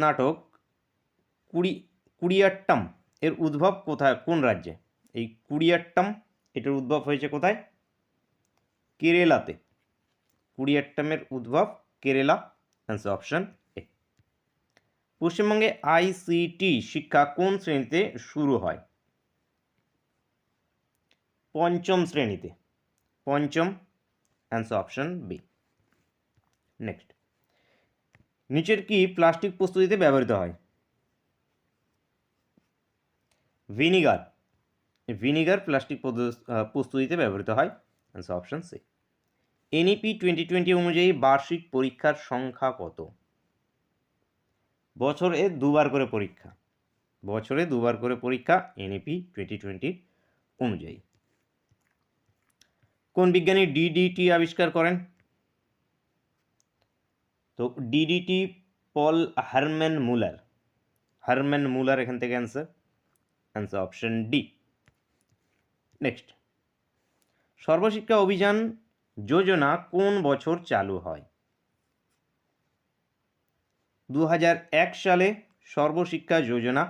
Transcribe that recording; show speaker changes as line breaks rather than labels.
নাটক কুড়িয়াট্টম এর উদ্ভব কোথায়, কোন রাজ্যে? এই কুড়িয়াট্টম এটার উদ্ভব হয়েছে কোথায়? কেরালাতে। কুড়িয়াট্টমের উদ্ভব কেরালা, অ্যান্সার অপশন এ। পশ্চিমবঙ্গে আইসিটি শিক্ষা কোন শ্রেণীতে শুরু হয়? পঞ্চম শ্রেণীতে, পঞ্চম, অ্যান্সার অপশন বি। নেক্সট, নিচের কি প্লাস্টিক প্রস্তুতিতে ব্যবহৃত হয়? ভিনিগার। ভিনিগার প্লাস্টিক প্রস্তুতিতে ব্যবহৃত হয়, অ্যান্সার অপশন সি। এনইপি 2020 অনুযায়ী বার্ষিক পরীক্ষার সংখ্যা কত? বছরে দুবার করে পরীক্ষা, বছরে দুবার করে পরীক্ষা এনইপি 2020 অনুযায়ী। কোন বিজ্ঞানী ডিডিটি আবিষ্কার করেন? তো DDT Paul Hermann Muller. Hermann Muller এখান থেকে answer, answer option D. Next, Sarva Shiksha Abhiyan Yojana কোন বছর চালু হয়? 2001 সালে সর্বশিক্ষা যোজনা